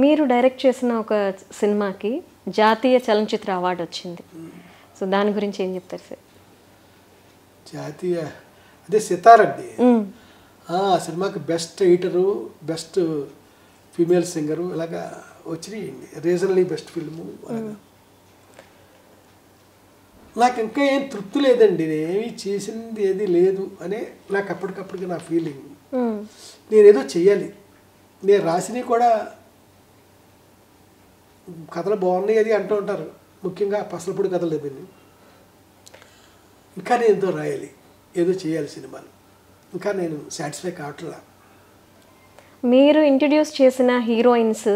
మీరు డైరెక్ట్ చేసిన ఒక సినిమాకి జాతీయ చలనచిత్ర అవార్డు వచ్చింది. సో దాని గురించి ఏం చెప్తారు సార్? జాతీయ అదే సితారండి. ఆ సినిమాకి best editor, best female singer ఇలాగా వచ్చినాయండి. Regionally best film. నాకు ఇంకా ఏం తృప్తి లేదండి. నేనేమి చేసింది ఏది లేదు అనే నాకు అప్పటికప్పటికి నా ఫీలింగ్. నేనేదో చెయ్యాలి. నేను రాసినవి కూడా కథలు బాగున్నాయి అది అంటూ ఉంటారు, ముఖ్యంగా పసలపొడి కథలు ఇవన్నీ. ఇంకా నేను ఏదో రాయాలి, ఏదో చేయాలి సినిమాలు. ఇంకా నేను సాటిస్ఫై కావట్లా. మీరు ఇంట్రడ్యూస్ చేసిన హీరోయిన్స్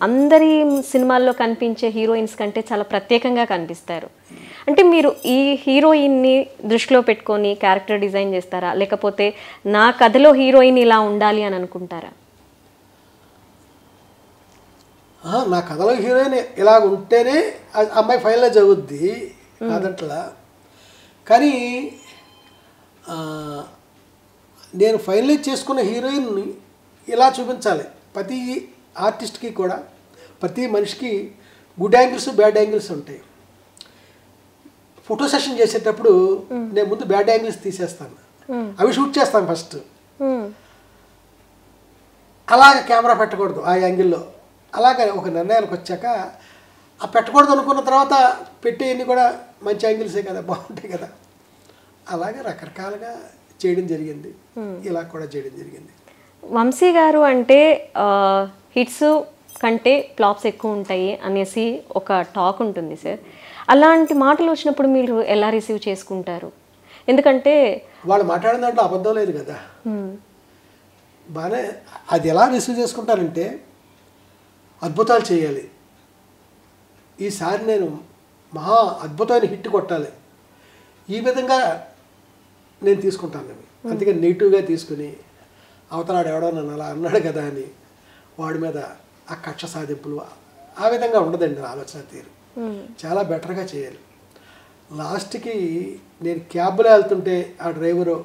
అందరి సినిమాల్లో కనిపించే హీరోయిన్స్ కంటే చాలా ప్రత్యేకంగా కనిపిస్తారు. అంటే మీరు ఈ హీరోయిన్ని దృష్టిలో పెట్టుకొని క్యారెక్టర్ డిజైన్ చేస్తారా, లేకపోతే నా కథలో హీరోయిన్ ఇలా ఉండాలి అని అనుకుంటారా? నా కథలో హీరోయిన్ ఇలా ఉంటేనే అమ్మాయి ఫైనల్లో చదువుద్ది కాదంట్లా. కానీ నేను ఫైనలైజ్ చేసుకున్న హీరోయిన్ని ఇలా చూపించాలి. ప్రతి ఆర్టిస్ట్కి కూడా, ప్రతి మనిషికి గుడ్ యాంగిల్స్ బ్యాడ్ యాంగిల్స్ ఉంటాయి. ఫోటో సెషన్ చేసేటప్పుడు నేను ముందు బ్యాడ్ యాంగిల్స్ తీసేస్తాను, అవి షూట్ చేస్తాను ఫస్ట్. అలాగ కెమెరా పెట్టకూడదు ఆ యాంగిల్లో. అలాగే ఒక నిర్ణయానికి వచ్చాక ఆ పెట్టకూడదు అనుకున్న తర్వాత పెట్టేయన్ని కూడా మంచి యాంగిల్సే కదా, బాగుంటాయి కదా. అలాగే రకరకాలుగా చేయడం జరిగింది, ఇలా కూడా చేయడం జరిగింది. వంశీ గారు అంటే హిట్స్ కంటే ఫ్లాప్స్ ఎక్కువ ఉంటాయి అనేసి ఒక టాక్ ఉంటుంది సార్. అలాంటి మాటలు వచ్చినప్పుడు మీరు ఎలా రిసీవ్ చేసుకుంటారు? ఎందుకంటే వాళ్ళు మాట్లాడిన దాంట్లో అబద్ధం లేదు కదా. బాగానే అది ఎలా రిసీవ్ చేసుకుంటారంటే, అద్భుతాలు చేయాలి, ఈసారి నేను మహా అద్భుతమైన హిట్ కొట్టాలి, ఈ విధంగా నేను తీసుకుంటాను. అందుకే నెగిటివ్గా తీసుకుని అవతలాడు ఎవడో నన్ను అలా అన్నాడు కదా అని వాడి మీద ఆ కక్ష సాధింపులు ఆ విధంగా ఉండదండి ఆలోచన తీరు. చాలా బెటర్గా చేయాలి. లాస్ట్కి నేను క్యాబ్లో వెళ్తుంటే ఆ డ్రైవరు,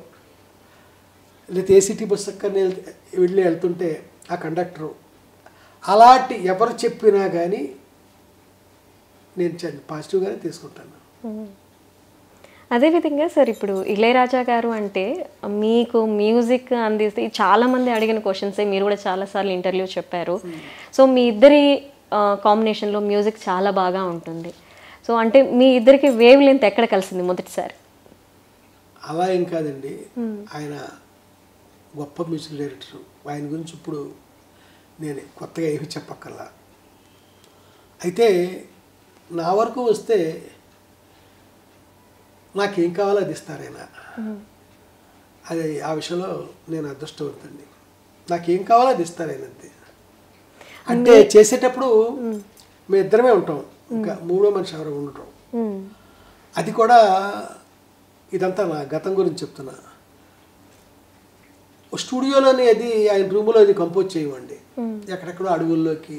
లేకపోతే ఏసీటీ బస్సు ఎక్కడిని వెళ్ళి వెళ్తుంటే ఆ కండక్టరు, అలాంటి ఎవరు చెప్పినా కానీ నేను పాజిటివ్గానే తీసుకుంటాను. అదేవిధంగా సార్, ఇప్పుడు ఇళయరాజా గారు అంటే మీకు మ్యూజిక్ అందిస్తే చాలామంది అడిగిన క్వశ్చన్సే, మీరు కూడా చాలాసార్లు ఇంటర్వ్యూ చెప్పారు. సో మీ ఇద్దరి కాంబినేషన్లో మ్యూజిక్ చాలా బాగా ఉంటుంది. సో అంటే మీ ఇద్దరికి వేవ్ లెంత్ ఎక్కడ కలిసింది మొదటిసారి? అలా ఏం కాదండి, ఆయన గొప్ప మ్యూజిక్ డైరెక్టర్. ఆయన గురించి ఇప్పుడు నేను కొత్తగా ఏమి చెప్పక్కర్లా. అయితే నా వరకు వస్తే నాకేం కావాలో అది ఇస్తారు ఆయన. అది ఆ విషయంలో నేను అదృష్టవంతండి. నాకేం కావాలో అది ఇస్తారు ఆయన అంతే. అంటే చేసేటప్పుడు మేము ఇద్దరమే ఉంటాం, ఇంకా మూడో మనిషి ఎవరు ఉండటం. అది కూడా ఇదంతా నా గతం గురించి చెప్తున్నా. స్టూడియోలోని అది ఆయన రూములో అది కంపోజ్ చేయమండి. ఎక్కడెక్కడో అడవుల్లోకి,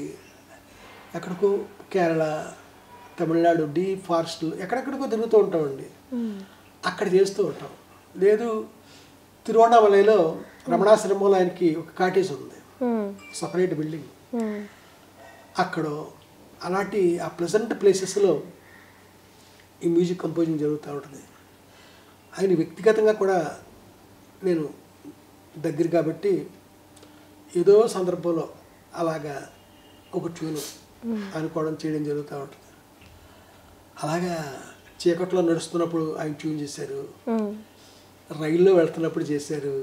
ఎక్కడికో కేరళ, తమిళనాడు, డీప్ ఫారెస్ట్లు ఎక్కడెక్కడికో తిరుగుతూ ఉంటామండి. అక్కడ చేస్తూ ఉంటాం. లేదు తిరువణామలైలో రమణాశ్రమంలో ఆయనకి ఒక కాటేజ్ ఉంది, సపరేట్ బిల్డింగ్. అక్కడ అలాంటి ఆ ప్లెజెంట్ ప్లేసెస్లో ఈ మ్యూజిక్ కంపోజింగ్ జరుగుతూ ఉంటుంది. ఆయన వ్యక్తిగతంగా కూడా నేను దగ్గర కాబట్టి ఏదో సందర్భంలో అలాగా ఒక ట్యూన్ అనుకోవడం చేయడం జరుగుతూ ఉంటుంది. అలాగా చీకట్లో నడుస్తున్నప్పుడు ఆయన ట్యూన్ చేశారు, రైల్లో వెళ్తున్నప్పుడు చేశారు.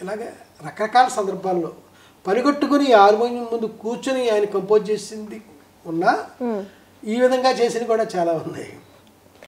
ఇలాగ రకరకాల సందర్భాల్లో పరిగెట్టుకుని హార్మోనియం ముందు కూర్చొని ఆయన కంపోజ్ చేసింది ఉన్నా, ఈ విధంగా చేసినవి కూడా చాలా ఉన్నాయి.